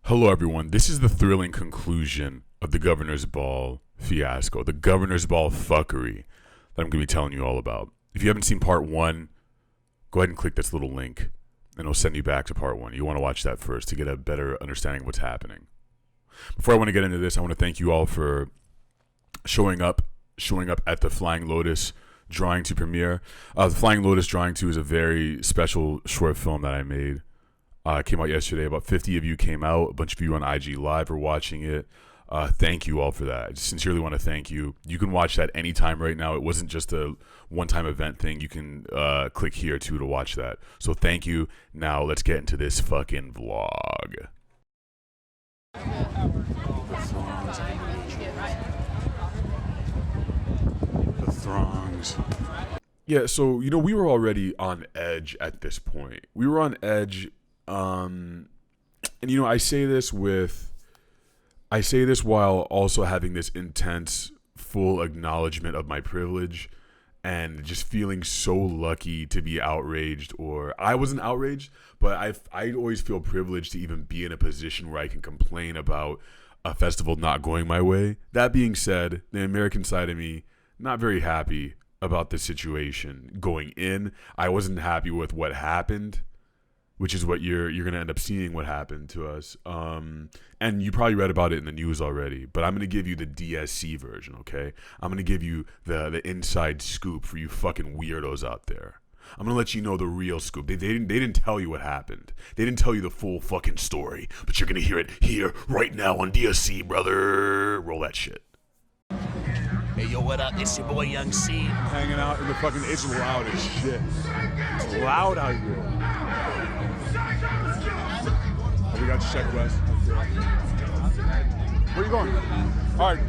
Hello, everyone. This is the thrilling conclusion of the Governor's Ball fiasco, the Governor's Ball fuckery that I'm going to be telling you all about. If you haven't seen part one, go ahead and click this little link, and it'll send you back to part one. You want to watch that first to get a better understanding of what's happening. Before I want to get into this, I want to thank you all for showing up at the Flying Lotus drawing to premiere. The Flying Lotus drawing to is a very special short film that I made. It came out yesterday. About 50 of you came out. A bunch of you on IG Live are watching it. Thank you all for that. I just sincerely want to thank you. You can watch that anytime right now. It wasn't just a one-time event thing. You can click here too to watch that. So thank you. Now let's get into this fucking vlog. The throngs. Yeah, so we were already on edge at this point. We were on edge. And I say this while also having this intense, full acknowledgement of my privilege and just feeling so lucky to be outraged. Or I wasn't outraged, but I always feel privileged to even be in a position where I can complain about a festival not going my way. That being said, the American side of me, not very happy about the situation going in. I wasn't happy with what happened, which is what you're going to end up seeing what happened to us. And you probably read about it in the news already, but I'm going to give you the DSC version, okay? I'm going to give you the inside scoop for you fucking weirdos out there. I'm going to let you know the real scoop. They didn't tell you what happened. They didn't tell you the full fucking story, but you're going to hear it here right now on DSC, brother. Roll that shit. Hey, yo, what up? It's your boy, Young C. Hanging out in the fucking, it's loud as shit. It's loud out here. We got your check, West. Where you going? All right.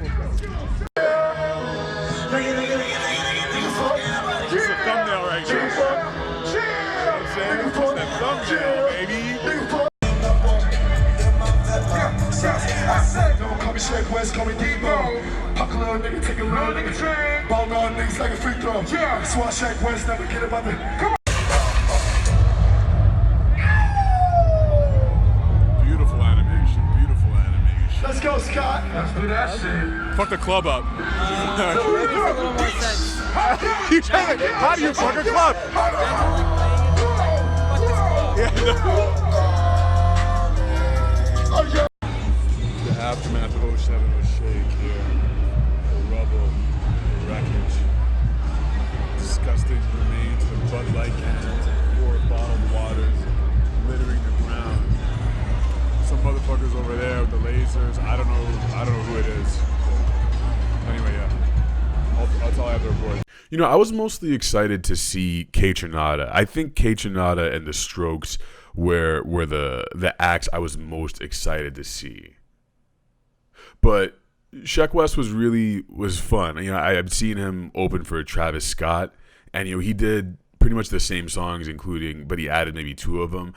This is a thumbnail right here. You know what I'm saying? It's just that thumbnail, baby. Don't call me Shaq West, call me Debo. Puck a little nigga, take a little nigga train. Ball on niggas like a free throw. Yeah. That's why Shaq West never get about the. Come on. Let's go, Scott. Let's do that shit. Fuck the club up. How do you fuck a club? The aftermath of 07 was shake here. The rubble, the wreckage, disgusting remains of Bud Light cans and poor bottled waters littering the ground. Some motherfuckers over there with the lasers. I don't know who it is. But anyway, yeah. That's all I have to report. I was mostly excited to see Kaytranada. I think Kaytranada and the Strokes were the acts I was most excited to see. But Sheck West was fun. I've seen him open for Travis Scott, and he did pretty much the same songs, but he added maybe two of them.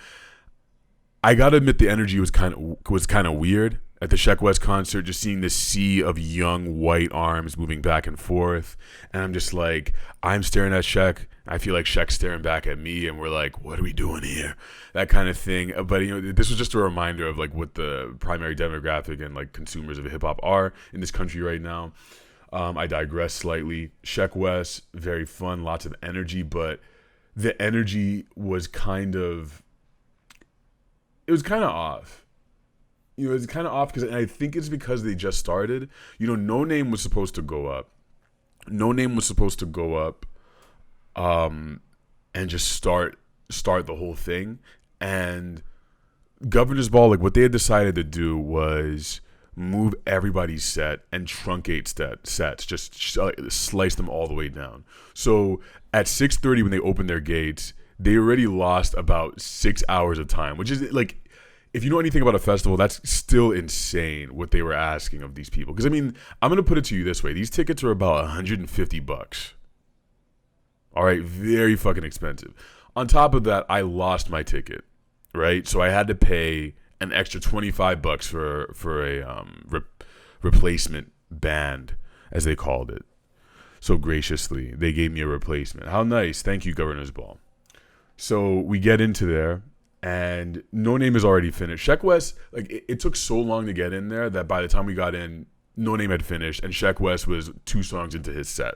I gotta admit, the energy was kind of weird at the Sheck West concert. Just seeing this sea of young white arms moving back and forth, and I'm just like, I'm staring at Sheck. I feel like Sheck's staring back at me, and we're like, what are we doing here? That kind of thing. But this was just a reminder of like what the primary demographic and like consumers of hip hop are in this country right now. I digress slightly. Sheck West, very fun, lots of energy, but the energy was kind of off. It was kind of off because I think it's because they just started. No Name was supposed to go up. No Name was supposed to go up and just start the whole thing. And Governor's Ball, like what they had decided to do was move everybody's set and truncate sets, just slice them all the way down. So at 6:30 when they opened their gates, they already lost about 6 hours of time, which is like, if you know anything about a festival, that's still insane what they were asking of these people. Because I'm going to put it to you this way. These tickets are about $150. All right, very fucking expensive. On top of that, I lost my ticket, right? So I had to pay an extra $25 for a replacement band, as they called it. So graciously, they gave me a replacement. How nice. Thank you, Governor's Ball. So we get into there, and No Name is already finished. Sheck West, like it took so long to get in there that by the time we got in, No Name had finished, and Sheck West was 2 songs into his set.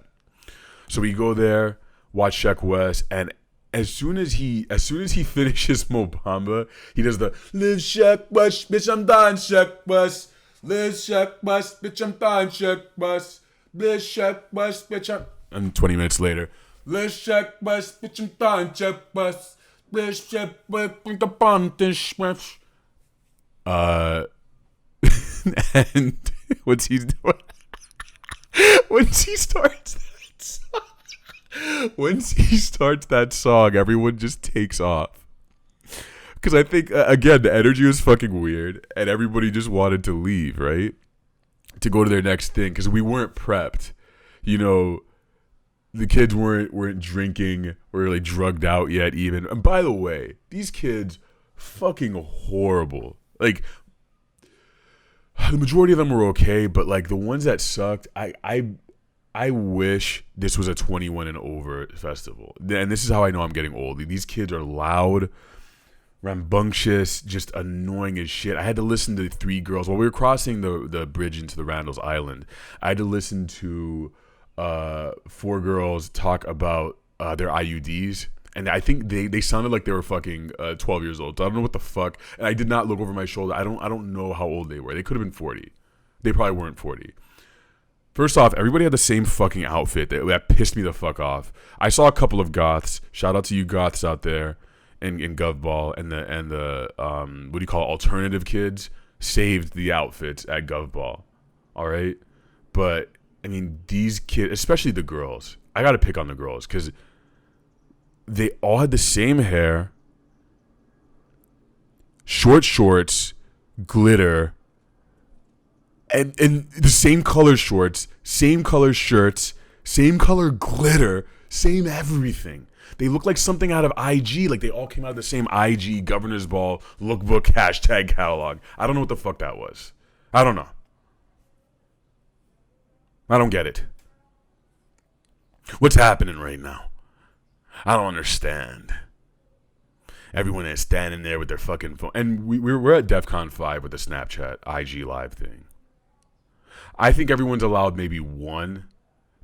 So we go there, watch Sheck West, and as soon as he finishes Mo Bamba, he does the "Live Sheck West, bitch, I'm dying Sheck West. Live Sheck West, bitch, I'm dying Sheck West. Live Sheck West, bitch, I'm..." And 20 minutes later, "Live Sheck West, bitch, I'm dying Sheck West. Live Sheck West, bring the bomb this West." And once he starts that song, everyone just takes off. Because I think, again, the energy was fucking weird, and everybody just wanted to leave, right? To go to their next thing, because we weren't prepped. You know, the kids weren't drinking or really drugged out yet, even. And by the way, these kids, fucking horrible. Like, the majority of them were okay, but like the ones that sucked, I wish this was a 21 and over festival. And this is how I know I'm getting old. These kids are loud, rambunctious, just annoying as shit. I had to listen to 3 girls while we were crossing the bridge into the Randall's Island. I had to listen to 4 girls talk about their IUDs. And I think they sounded like they were fucking 12 years old. So I don't know what the fuck. And I did not look over my shoulder. I don't know how old they were. They could have been 40. They probably weren't 40. First off, everybody had the same fucking outfit. That pissed me the fuck off. I saw a couple of goths. Shout out to you goths out there in Gov Ball and the what do you call it, alternative kids saved the outfits at Gov Ball. All right, but I mean these kids, especially the girls. I got to pick on the girls because they all had the same hair, short shorts, glitter. And the same color shorts, same color shirts, same color glitter, same everything. They look like something out of IG, like they all came out of the same IG Governor's Ball lookbook hashtag catalog. I don't know what the fuck that was. I don't know. I don't get it. What's happening right now? I don't understand. Everyone is standing there with their fucking phone. And we're at DEF CON 5 with the Snapchat IG live thing. I think everyone's allowed maybe 1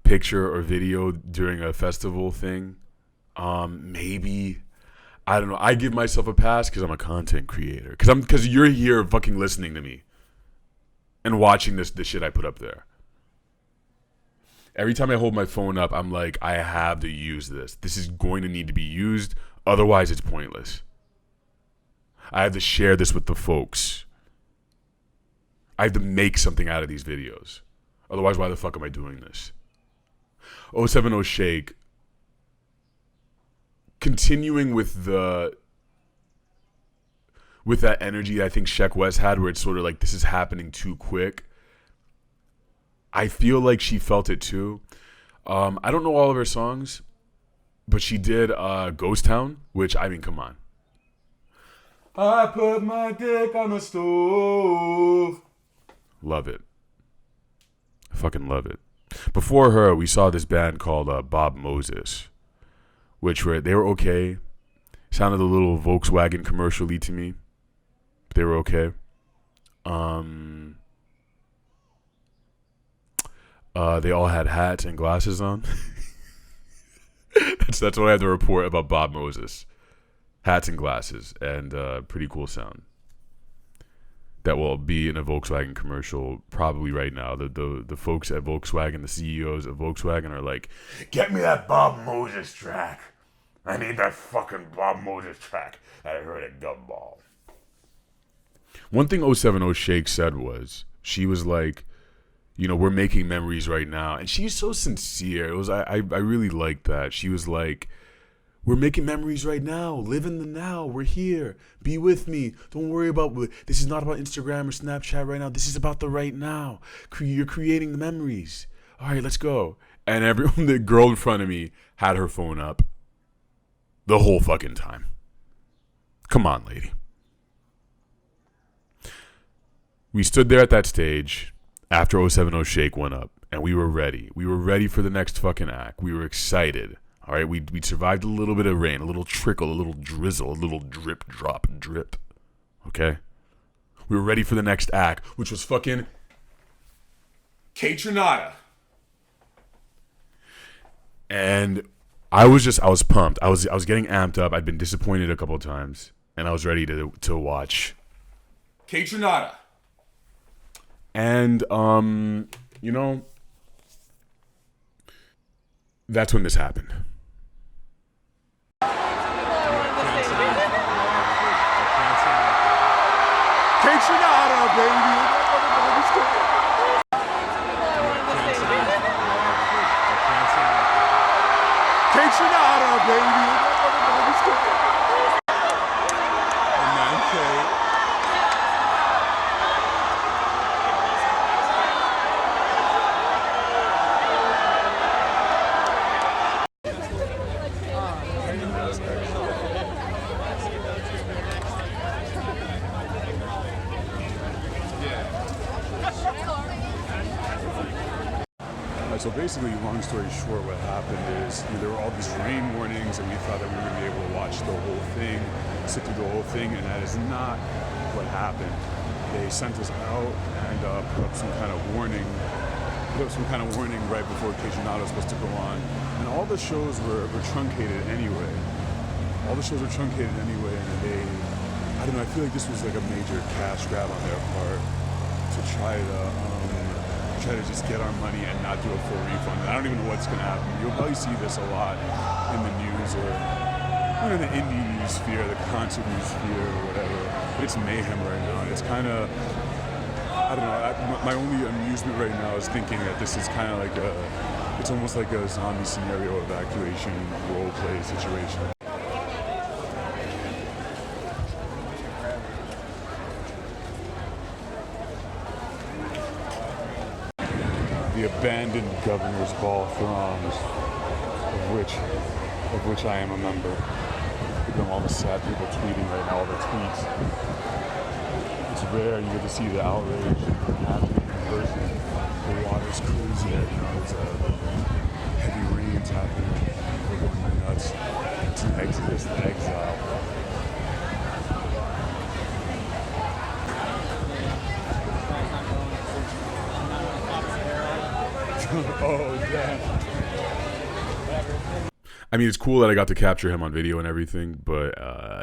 picture or video during a festival thing. Maybe. I don't know. I give myself a pass because I'm a content creator. Because you're here fucking listening to me. And watching the shit I put up there. Every time I hold my phone up, I'm like, I have to use this. This is going to need to be used. Otherwise, it's pointless. I have to share this with the folks. I have to make something out of these videos. Otherwise, why the fuck am I doing this? 070 Shake. Continuing with that energy I think Sheck West had, where it's sort of like this is happening too quick. I feel like she felt it too. I don't know all of her songs, but she did Ghost Town, which, I mean, come on. I put my dick on the stove. Love it. I fucking love it. Before her, we saw this band called Bob Moses, which they were okay. Sounded a little Volkswagen commercial-y to me. But they were okay. They all had hats and glasses on. That's what I have to report about Bob Moses. Hats and glasses, and pretty cool sound. That will be in a Volkswagen commercial probably right now. The folks at Volkswagen, the CEOs of Volkswagen are like, get me that Bob Moses track. I need that fucking Bob Moses track that I heard at Gov Ball. One thing 070 Shake said was, she was like, you know, we're making memories right now. And she's so sincere. I really liked that. She was like, we're making memories right now. Live in the now. We're here. Be with me. Don't worry about, this is not about Instagram or Snapchat right now. This is about the right now. You're creating the memories. All right, let's go. And everyone, the girl in front of me had her phone up the whole fucking time. Come on, lady. We stood there at that stage after 070 Shake went up, and we were ready. We were ready for the next fucking act. We were excited. All right, we survived a little bit of rain, a little trickle, a little drizzle, a little drip, drop, drip. Okay? We were ready for the next act, which was fucking Kaytranada. And I was pumped. I was getting amped up. I'd been disappointed a couple of times, and I was ready to watch Kaytranada. And you know, that's when this happened. Kaytranada, baby. Kaytranada, baby. So basically, long story short, what happened is there were all these rain warnings, and we thought that we were going to be able to watch the whole thing, sit through the whole thing, and that is not what happened. They sent us out and put up some kind of warning. Right before Kaytranada was supposed to go on, and all the shows were truncated anyway. And I don't know. I feel like this was like a major cash grab on their part to try to just get our money and not do a full refund. And I don't even know what's going to happen. You'll probably see this a lot in the news or in the indie news sphere, the concert news sphere or whatever. But it's mayhem right now. And it's kind of, I don't know, my only amusement right now is thinking that this is kind of like it's almost like a zombie scenario evacuation role play situation. The abandoned Governor's Ball throngs, of which I am a member. Look at all the sad people tweeting right now, all the tweets. It's rare you get to see the outrage happening in person. The water's crazy, there's heavy rains happening. We're going nuts. It's an exodus, the exile. Oh, damn. I mean, it's cool that I got to capture him on video and everything, but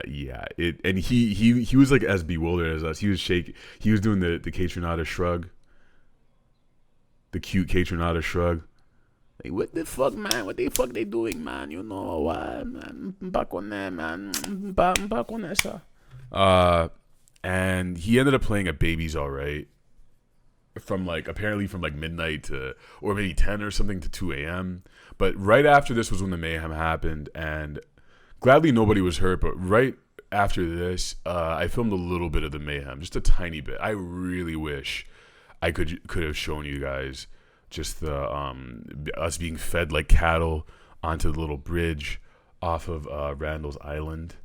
yeah, and he was like as bewildered as us. He was shaking. He was doing the Kaytranada shrug, the cute Kaytranada shrug. Like, what the fuck, man? What the fuck they doing, man? You know what, man? Back on there, man. Back on there, sir. And he ended up playing a Baby's Alright. Apparently from midnight to, or maybe 10 or something to 2 a.m. But right after this was when the mayhem happened, and gladly nobody was hurt. But right after this, I filmed a little bit of the mayhem, just a tiny bit. I really wish I could have shown you guys just the us being fed like cattle onto the little bridge off of Randall's Island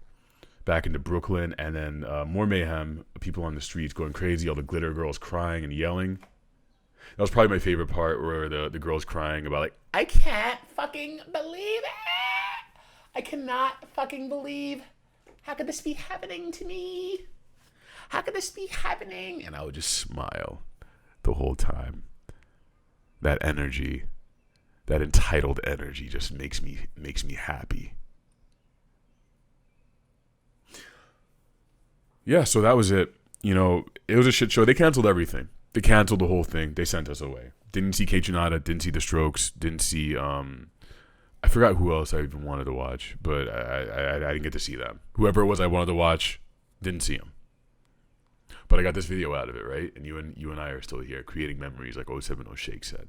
back into Brooklyn, and then more mayhem, people on the streets going crazy, all the glitter girls crying and yelling. That was probably my favorite part, where the girls crying about, like, I can't fucking believe it. I cannot fucking believe. How could this be happening to me? How could this be happening? And I would just smile the whole time. That energy, that entitled energy just makes me happy. Yeah, so that was it. It was a shit show. They canceled everything. They canceled the whole thing. They sent us away. Didn't see Kaytranada, didn't see The Strokes, didn't see, I forgot who else I even wanted to watch, but I didn't get to see them. Whoever it was I wanted to watch, didn't see them. But I got this video out of it, right? And you and I are still here, creating memories, like 070 Shake said.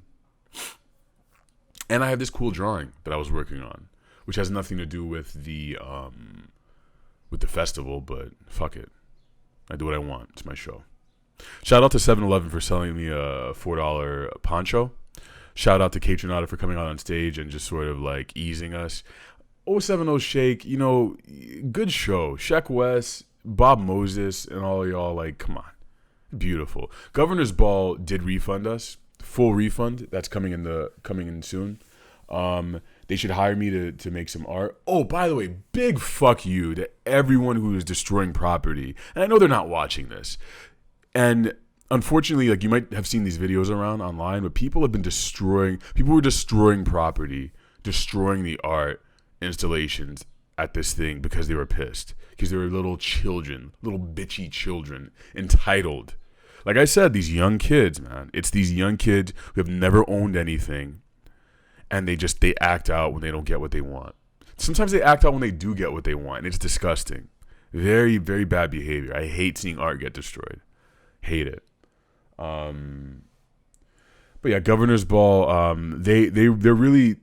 And I have this cool drawing that I was working on, which has nothing to do with the festival, but fuck it. I do what I want. It's my show. Shout out to 7-Eleven for selling me a $4 poncho. Shout out to Kaytranada for coming out on stage and just sort of like easing us. 070 Shake, good show. Sheck West, Bob Moses, and all y'all, like, come on. Beautiful. Governor's Ball did refund us. Full refund. That's coming in soon. They should hire me to make some art. Oh, by the way, big fuck you to everyone who is destroying property. And I know they're not watching this. And unfortunately, like, you might have seen these videos around online, but people were destroying property, destroying the art installations at this thing because they were pissed. Because they were little children, little bitchy children, entitled. Like I said, these young kids, man. It's these young kids who have never owned anything, and they act out when they don't get what they want. Sometimes they act out when they do get what they want, and it's disgusting. Very, very bad behavior. I hate seeing art get destroyed. Hate it. But yeah, Governor's Ball. They're really.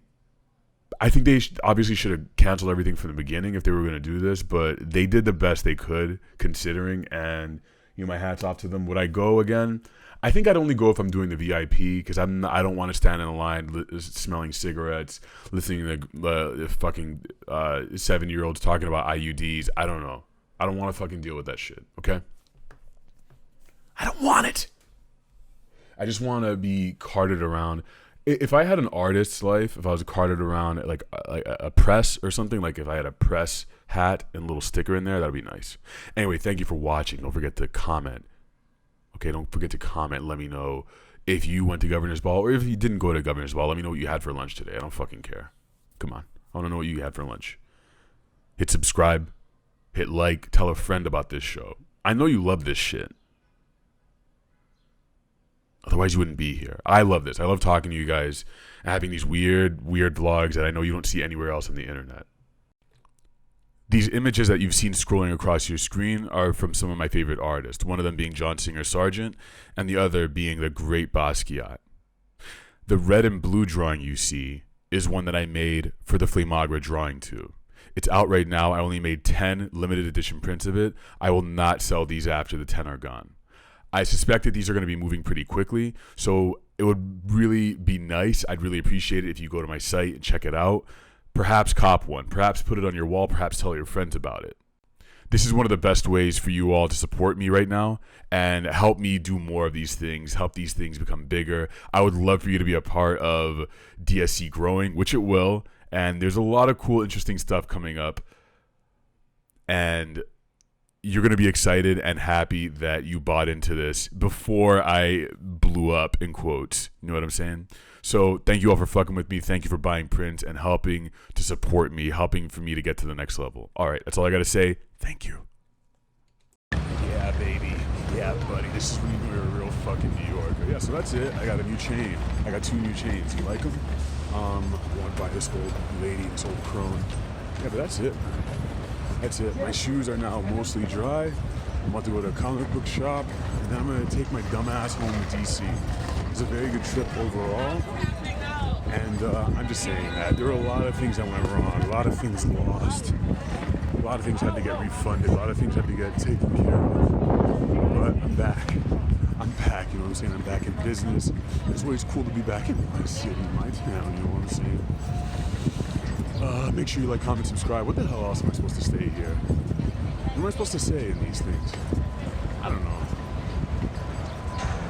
I think they obviously should have canceled everything from the beginning if they were going to do this, but they did the best they could considering, and my hat's off to them. Would I go again? I think I'd only go if I'm doing the VIP because I don't want to stand in a line smelling cigarettes, listening to the fucking 7-year-olds talking about IUDs. I don't know. I don't want to fucking deal with that shit, okay? I don't want it. I just want to be carted around. If I had an artist's life, if I was carted around like a press or something, like if I had a press hat and a little sticker in there, that'd be nice. Anyway, thank you for watching. Don't forget to comment. Okay, don't forget to comment. Let me know if you went to Governor's Ball or if you didn't go to Governor's Ball. Let me know what you had for lunch today. I don't fucking care. Come on. I want to know what you had for lunch. Hit subscribe. Hit like. Tell a friend about this show. I know you love this shit. Otherwise, you wouldn't be here. I love this. I love talking to you guys and having these weird vlogs that I know you don't see anywhere else on the internet. These images that you've seen scrolling across your screen are from some of my favorite artists, one of them being John Singer Sargent, and the other being the great Basquiat. The red and blue drawing you see is one that I made for the Flamagra drawing too. It's out right now. I only made 10 limited edition prints of it. I will not sell these after the 10 are gone. I suspect that these are going to be moving pretty quickly, so it would really be nice. I'd really appreciate it if you go to my site and check it out. Perhaps cop one. Perhaps put it on your wall. Perhaps tell your friends about it. This is one of the best ways for you all to support me right now and help me do more of these things, help these things become bigger. I would love for you to be a part of DSC growing, which it will, and there's a lot of cool, interesting stuff coming up, and you're going to be excited and happy that you bought into this before I blew up, in quotes. You know what I'm saying? So thank you all for fucking with me. Thank you for buying prints and helping to support me, helping for me to get to the next level. All right, that's all I got to say. Thank you. Yeah, baby. Yeah, buddy. This is when you're a real fucking New Yorker. Yeah, so that's it. I got a new chain. I got 2 new chains. You like them? One by this old lady, this old crone. Yeah, but that's it, man. That's it. My shoes are now mostly dry. I'm about to go to a comic book shop, and then I'm going to take my dumb ass home to DC. It was a very good trip overall, and I'm just saying that there were a lot of things that went wrong, a lot of things lost, a lot of things had to get refunded, a lot of things had to get taken care of, but I'm back. I'm back, you know what I'm saying? I'm back in business. It's always cool to be back in my city, my town, you know what I'm saying? Make sure you like, comment, subscribe. What the hell else am I supposed to say here? What am I supposed to say in these things? I don't know.